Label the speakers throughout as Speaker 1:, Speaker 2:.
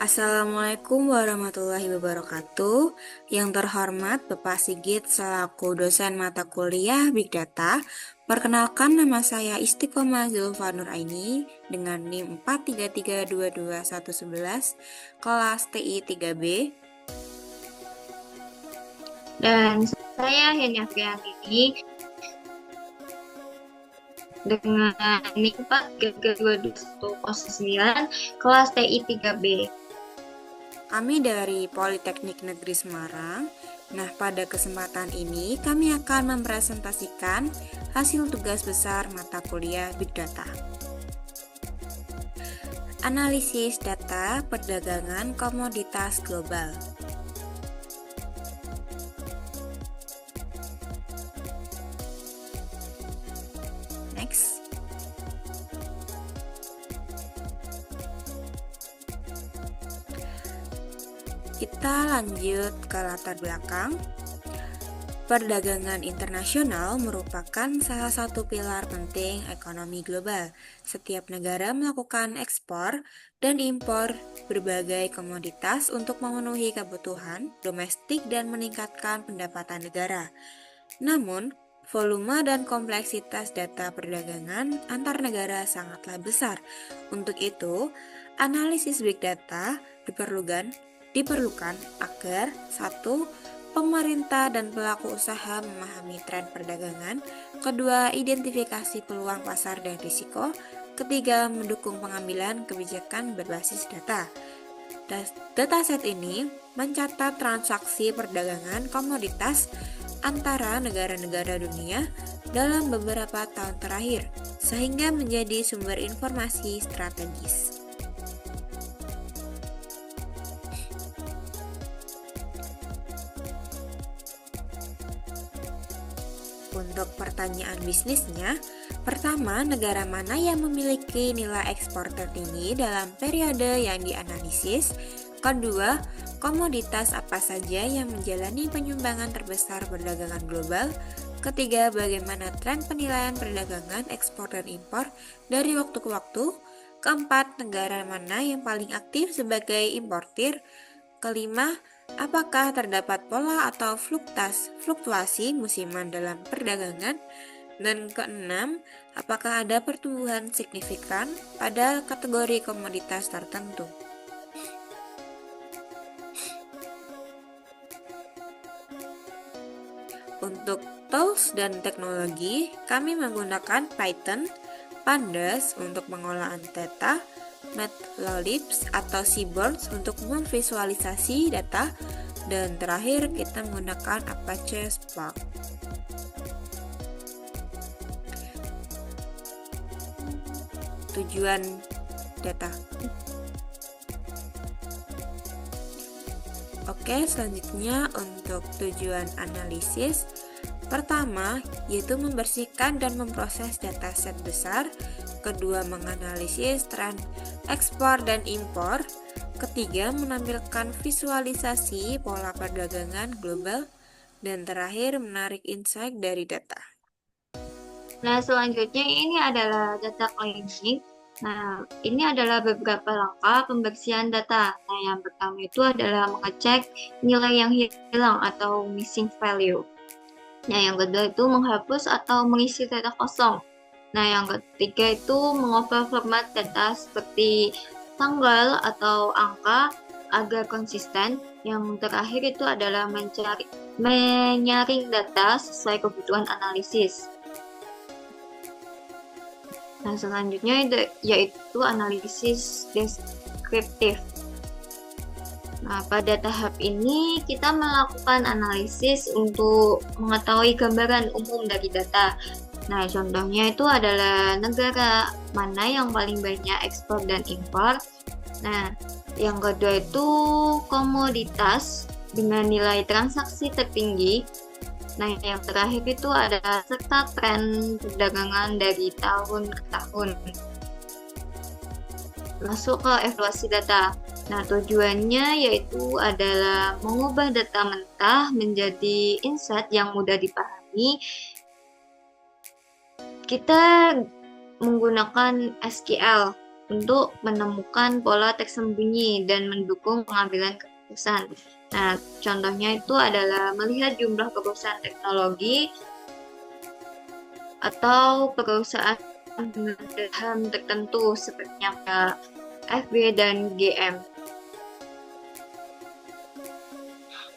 Speaker 1: Assalamualaikum warahmatullahi wabarakatuh. Yang terhormat Bapak Sigit selaku dosen mata kuliah Big Data. Perkenalkan, nama saya Istiqomah Zulfanur Aini dengan NIM 4332211 kelas TI 3B.
Speaker 2: Dan saya Henya Friani dengan NIM 4332109 kelas TI 3B.
Speaker 1: Kami dari Politeknik Negeri Semarang. Nah, pada kesempatan ini kami akan mempresentasikan hasil tugas besar mata kuliah Big Data. Analisis data perdagangan komoditas global. Next. Kita lanjut ke latar belakang. Perdagangan internasional merupakan salah satu pilar penting ekonomi global. Setiap negara melakukan ekspor dan impor berbagai komoditas untuk memenuhi kebutuhan domestik dan meningkatkan pendapatan negara. Namun, volume dan kompleksitas data perdagangan antar negara sangatlah besar. Untuk itu, analisis big data diperlukan agar satu, pemerintah dan pelaku usaha memahami tren perdagangan. Kedua, identifikasi peluang pasar dan risiko. Ketiga, mendukung pengambilan kebijakan berbasis data. Dataset ini mencatat transaksi perdagangan komoditas antara negara-negara dunia dalam beberapa tahun terakhir, sehingga menjadi sumber informasi strategis. Untuk pertanyaan bisnisnya, pertama, negara mana yang memiliki nilai ekspor tertinggi dalam periode yang dianalisis? Kedua, komoditas apa saja yang menjalani penyumbangan terbesar perdagangan global? Ketiga, bagaimana tren penilaian perdagangan ekspor dan impor dari waktu ke waktu? Keempat, negara mana yang paling aktif sebagai importir? Kelima, apakah terdapat pola atau fluktuasi musiman dalam perdagangan? Dan keenam, apakah ada pertumbuhan signifikan pada kategori komoditas tertentu? Untuk tools dan teknologi, kami menggunakan Python, Pandas untuk pengolahan data, Matplotlib atau Seaborn untuk memvisualisasi data, dan terakhir kita menggunakan Apache Spark. Tujuan data. Oke, selanjutnya untuk tujuan analisis. Pertama, yaitu membersihkan dan memproses dataset besar. Kedua, menganalisis tren ekspor dan impor. Ketiga, menampilkan visualisasi pola perdagangan global. Dan terakhir, menarik insight dari data.
Speaker 2: Nah, selanjutnya ini adalah data cleansing. Nah, ini adalah beberapa langkah pembersihan data. Nah, yang pertama itu adalah mengecek nilai yang hilang atau missing value. Nah, yang kedua itu menghapus atau mengisi data kosong. Nah, yang ketiga itu mengubah format data seperti tanggal atau angka agar konsisten. Yang terakhir itu adalah menyaring data sesuai kebutuhan analisis. Nah, selanjutnya yaitu analisis deskriptif. Nah, pada tahap ini kita melakukan analisis untuk mengetahui gambaran umum dari data. Nah, contohnya itu adalah negara mana yang paling banyak ekspor dan impor. Nah, yang kedua itu komoditas dengan nilai transaksi tertinggi. Nah, yang terakhir itu adalah serta tren perdagangan dari tahun ke tahun. Masuk ke evaluasi data. Nah, tujuannya yaitu adalah mengubah data mentah menjadi insight yang mudah dipahami. Kita menggunakan SQL. untuk menemukan pola teks sembunyi dan mendukung pengambilan keputusan. Nah, contohnya itu adalah melihat jumlah perusahaan teknologi atau perusahaan dengan saham tertentu seperti yang FB dan GM.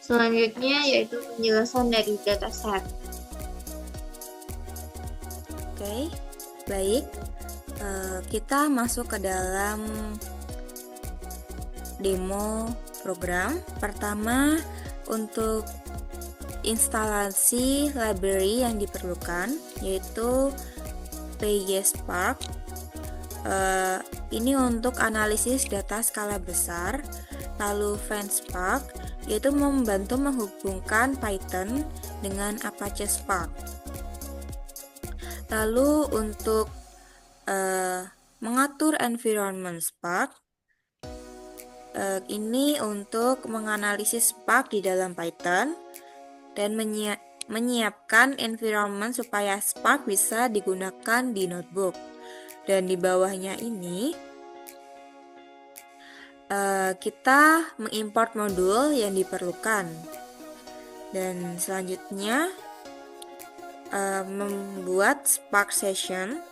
Speaker 2: Selanjutnya yaitu penjelasan dari dataset.
Speaker 1: Oke, baik. Kita masuk ke dalam demo program. Pertama, untuk instalasi library yang diperlukan yaitu PySpark. Ini untuk analisis data skala besar. Lalu VanSpark yaitu membantu menghubungkan Python dengan Apache Spark. Lalu untuk mengatur environment Spark, ini untuk menganalisis Spark di dalam Python dan menyiapkan environment supaya Spark bisa digunakan di notebook. Dan di bawahnya ini kita mengimport modul yang diperlukan. Dan selanjutnya membuat Spark session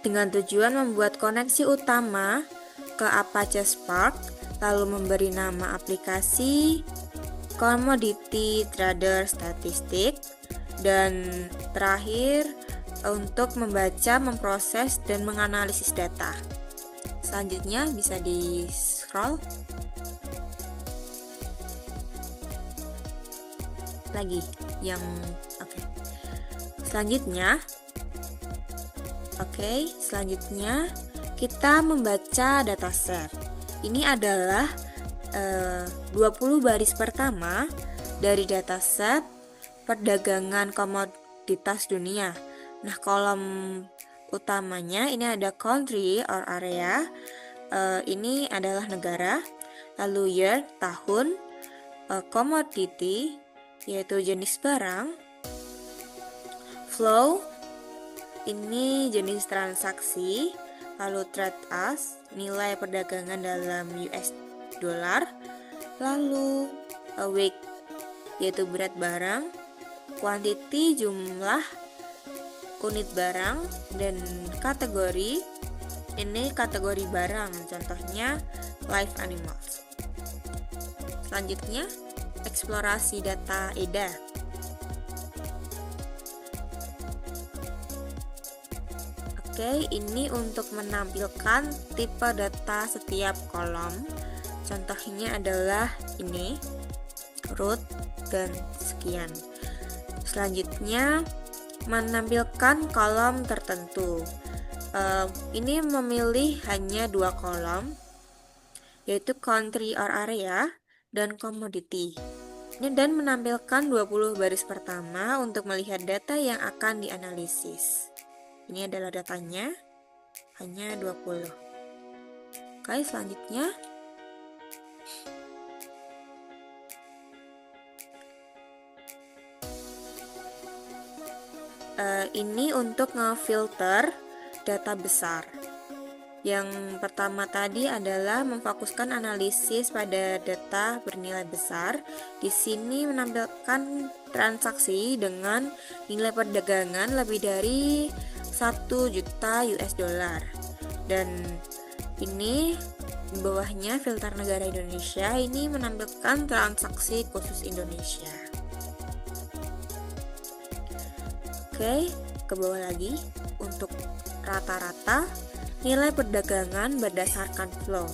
Speaker 1: dengan tujuan membuat koneksi utama ke Apache Spark, lalu memberi nama aplikasi, commodity trader statistik, dan terakhir untuk membaca, memproses, dan menganalisis data. Selanjutnya bisa di scroll lagi yang oke. Selanjutnya kita membaca dataset. Ini adalah 20 baris pertama dari dataset perdagangan komoditas dunia. Nah, kolom utamanya ini ada country or area. Ini adalah negara. Lalu year, tahun, commodity yaitu jenis barang, flow, ini jenis transaksi, lalu trade as, nilai perdagangan dalam US dollar, lalu weight yaitu berat barang, quantity jumlah unit barang, dan kategori, ini kategori barang, contohnya live animals. Selanjutnya eksplorasi data EDA. Oke, ini untuk menampilkan tipe data setiap kolom. Contohnya adalah ini, root, dan sekian. Selanjutnya, menampilkan kolom tertentu. Ini memilih hanya 2 kolom, yaitu country or area dan commodity. Ini dan menampilkan 20 baris pertama untuk melihat data yang akan dianalisis. Ini adalah datanya, hanya 20. Oke, selanjutnya ini untuk ngefilter data besar. Yang pertama tadi adalah memfokuskan analisis pada data bernilai besar. Di sini menampilkan transaksi dengan nilai perdagangan lebih dari 1 juta US dollar. Dan ini di bawahnya filter negara Indonesia, ini menampilkan transaksi khusus Indonesia. Oke, ke bawah lagi untuk rata-rata nilai perdagangan berdasarkan flow.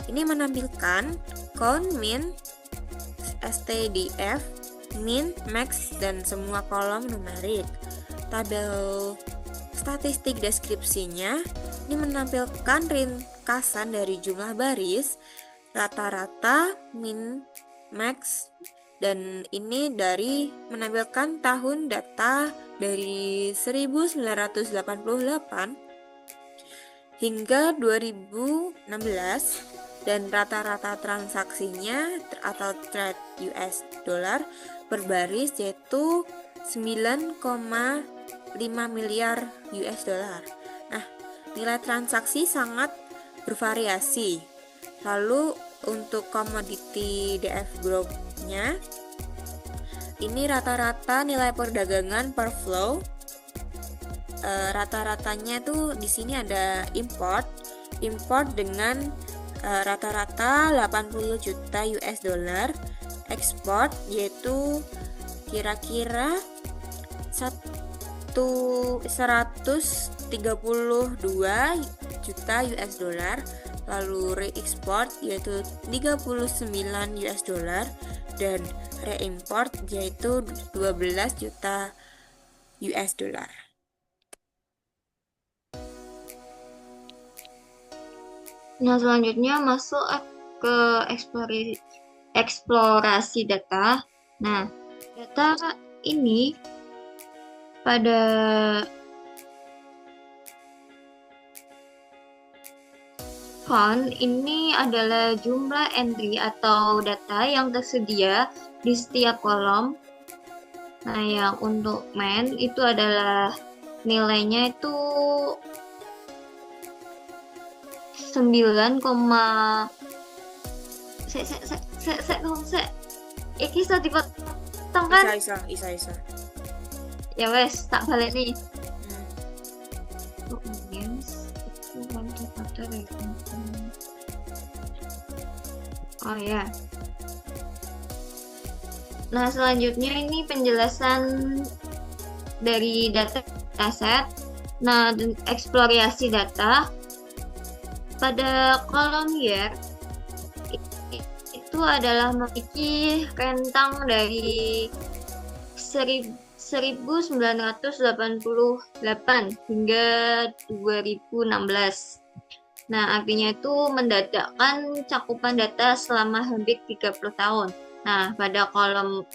Speaker 1: Ini menampilkan count, min, STDF, min, max, dan semua kolom numerik. Tabel statistik deskripsinya ini menampilkan ringkasan dari jumlah baris, rata-rata, min, max, dan ini dari menampilkan tahun data dari 1988 hingga 2016 dan rata-rata transaksinya atau trade US dollar per baris yaitu 9,5 miliar US dollar. Nah, nilai transaksi sangat bervariasi. Lalu untuk komoditi DF Group-nya, ini rata-rata nilai perdagangan per flow. Rata-ratanya tuh di sini ada import dengan rata-rata 80 juta US dollar, ekspor yaitu kira-kira 132 juta US dollar, lalu re-export yaitu 39 US dollar, dan re-import yaitu 12 juta US dollar.
Speaker 2: Nah, selanjutnya masuk ke eksplorasi data. Nah, data ini pada count ini adalah jumlah entry atau data yang tersedia di setiap kolom. Nah, yang untuk main itu adalah nilainya itu 9, iki bisa dipotong kan?
Speaker 1: Isa.
Speaker 2: Ya wes, tak balik nih. Oh ya. Nah, selanjutnya ini penjelasan dari dataset. Nah, eksplorasi data pada kolom year itu adalah memiliki rentang dari 1988 hingga 2016. Nah, artinya itu mendadakkan cakupan data selama hampir 30 tahun. Nah, pada kolom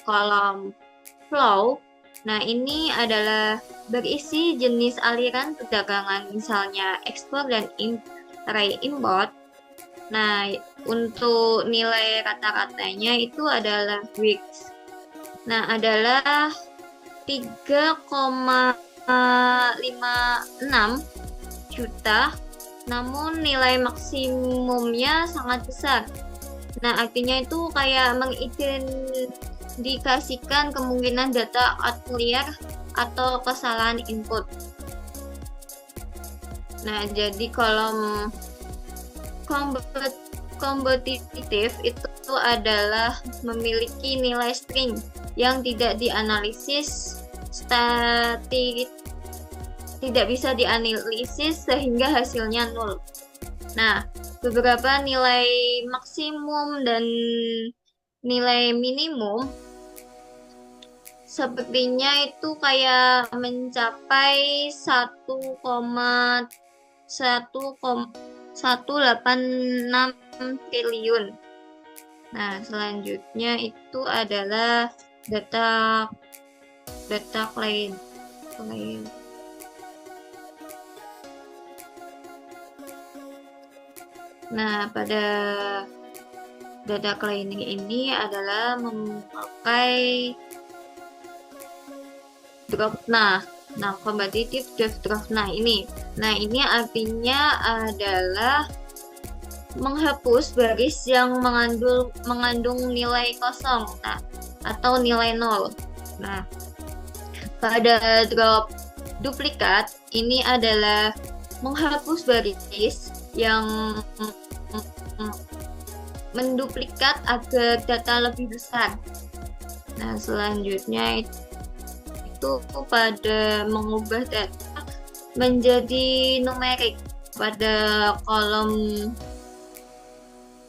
Speaker 2: flow, nah ini adalah berisi jenis aliran perdagangan, misalnya ekspor dan import. Nah, untuk nilai rata-ratanya itu adalah weeks. Nah, adalah 3,56 juta, namun nilai maksimumnya sangat besar. Nah, artinya itu kayak mengidentifikasikan kemungkinan data outlier atau kesalahan input. Nah, jadi kolom kompetitif itu adalah memiliki nilai string yang tidak dianalisis tidak bisa dianalisis sehingga hasilnya nol. Nah, beberapa nilai maksimum dan nilai minimum sepertinya itu kayak mencapai 1,186 triliun. Nah, selanjutnya itu adalah data client. Nah, pada data cleaning ini adalah memakai drop. Nah, kompetitif drop. Nah, ini artinya adalah menghapus baris yang mengandung nilai kosong, atau nilai nol. Nah, pada drop duplikat ini adalah menghapus baris yang menduplikat agar data lebih besar. Nah, selanjutnya itu pada mengubah data menjadi numerik pada kolom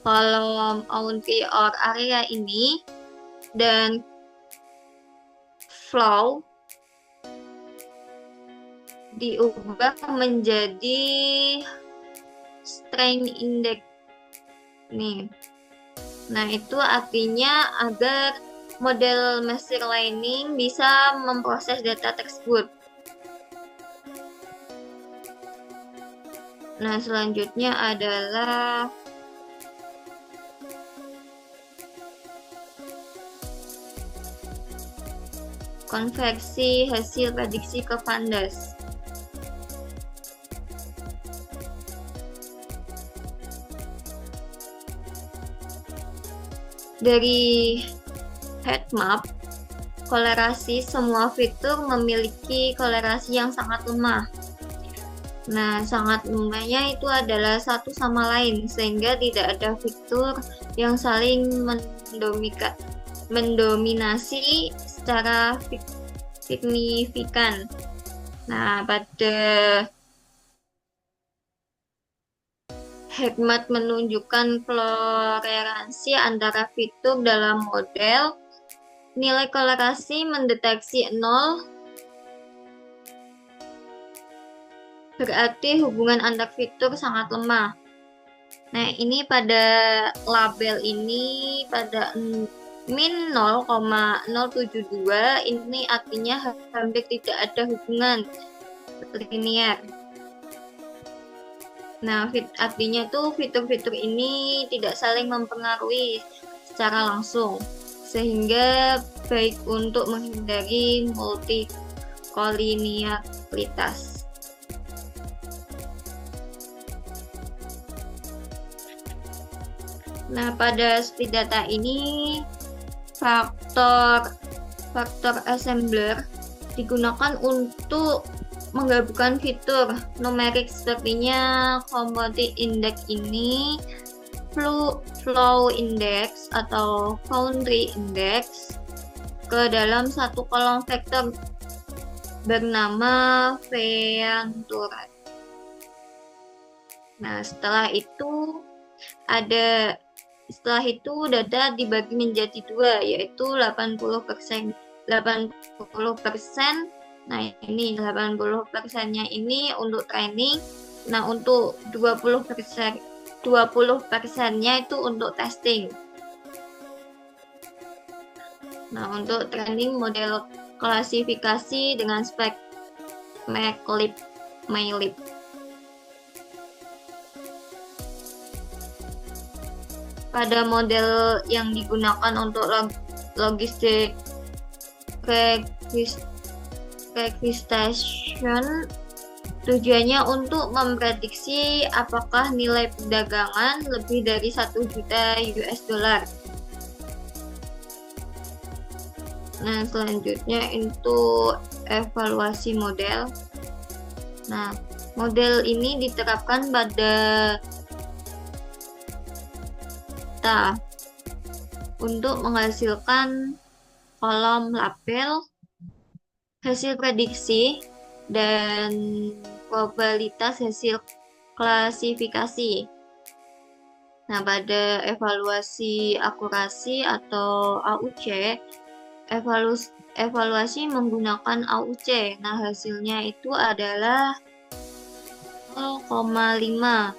Speaker 2: boundary or area ini, dan flow diubah menjadi strength index nih. Nah, itu artinya agar model machine learning bisa memproses data tersebut. Nah, selanjutnya adalah konversi hasil prediksi ke pandas. Dari heat map, kolerasi semua fitur memiliki kolerasi yang sangat lemah. Nah, sangat lemahnya itu adalah satu sama lain, sehingga tidak ada fitur yang saling mendominasi secara signifikan. Nah, pada Hikmat menunjukkan toleransi antara fitur dalam model. Nilai kolerasi mendeteksi 0, berarti hubungan antar fitur sangat lemah. Nah, ini pada label ini pada min 0,072 ini artinya hampir tidak ada hubungan linear. Nah, artinya tuh fitur-fitur ini tidak saling mempengaruhi secara langsung, sehingga baik untuk menghindari multikolinearitas. Nah, pada speed data ini faktor assembler digunakan untuk menggabungkan fitur numerik sepertinya commodity index ini, flow index atau foundry index ke dalam satu kolom vektor bernama Ventura. Nah, setelah itu data dibagi menjadi dua, yaitu 80%. Nah, ini 80%-nya ini untuk training. Nah, untuk 20%-nya itu untuk testing. Nah, untuk training model klasifikasi dengan spek MACLIB. Pada model yang digunakan untuk logistik registration, tujuannya untuk memprediksi apakah nilai perdagangan lebih dari 1 juta US dollar. Nah, selanjutnya untuk evaluasi model. Nah, model ini diterapkan pada data untuk menghasilkan kolom label, hasil prediksi, dan probabilitas hasil klasifikasi. Nah, pada evaluasi akurasi atau AUC, evaluasi menggunakan AUC. Nah, hasilnya itu adalah 0,5.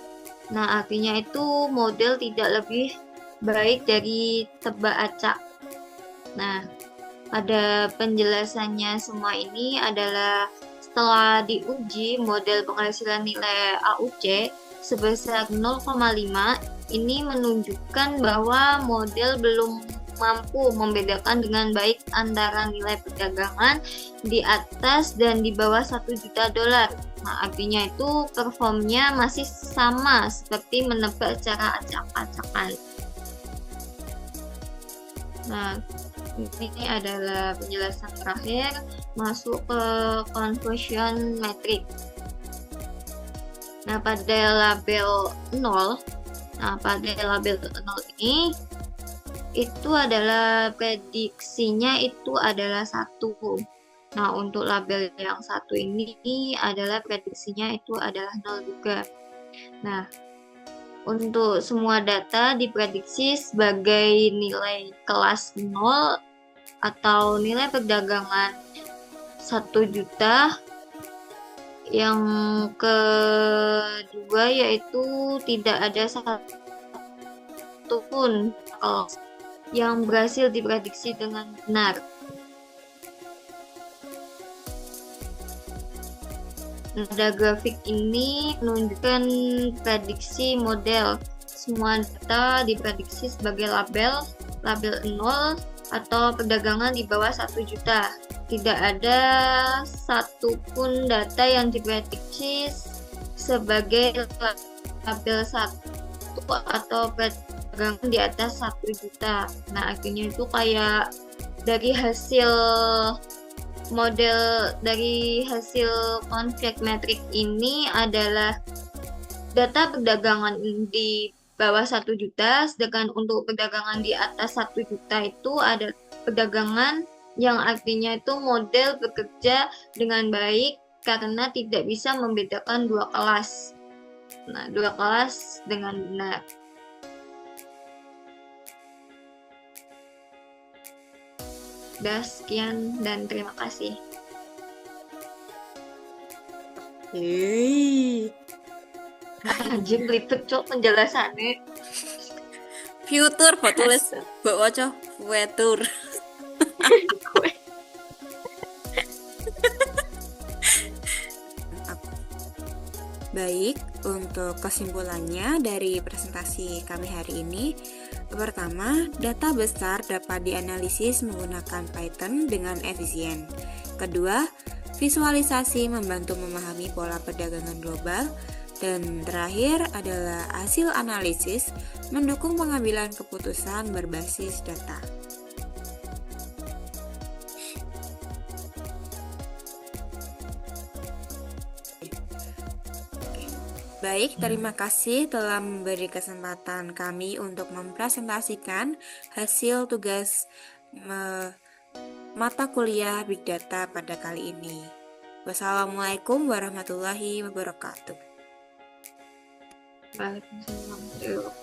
Speaker 2: Nah, artinya itu model tidak lebih baik dari tebak acak. Nah, pada penjelasannya semua ini adalah setelah diuji model penghasilan nilai AUC sebesar 0,5 ini menunjukkan bahwa model belum mampu membedakan dengan baik antara nilai perdagangan di atas dan di bawah 1 juta dolar. Nah, artinya itu performnya masih sama seperti menebak secara acak-acakan. Nah, ini adalah penjelasan terakhir, masuk ke conversion metric. Nah, pada label 0 ini itu adalah prediksinya itu adalah 1. Nah, untuk label yang 1 ini adalah prediksinya itu adalah 0 juga. Nah, untuk semua data diprediksi sebagai nilai kelas 0 atau nilai perdagangan 1 juta. Yang kedua yaitu tidak ada satu pun yang berhasil diprediksi dengan benar. Pada grafik ini menunjukkan prediksi model. semua data diprediksi sebagai label 0 atau perdagangan di bawah 1 juta. Tidak ada satupun data yang diprediksi sebagai label 1 atau perdagangan di atas 1 juta. Nah, artinya itu kayak dari hasil konflik metrik ini adalah data perdagangan di bawah 1 juta, sedangkan untuk perdagangan di atas 1 juta itu ada perdagangan yang artinya itu model bekerja dengan baik karena tidak bisa membedakan dua kelas. Nah, dua kelas dengan benar. Udah, sekian dan terima kasih. Anjir, belibet cok penjelasannya.
Speaker 1: Future, buat tulis, buat waca, future. Baik, untuk kesimpulannya dari presentasi kami hari ini, pertama, data besar dapat dianalisis menggunakan Python dengan efisien. Kedua, visualisasi membantu memahami pola perdagangan global. Dan terakhir adalah hasil analisis mendukung pengambilan keputusan berbasis data. Baik, terima kasih telah memberi kesempatan kami untuk mempresentasikan hasil tugas mata kuliah Big Data pada kali ini. Wassalamualaikum warahmatullahi wabarakatuh.
Speaker 2: Waalaikumsalam.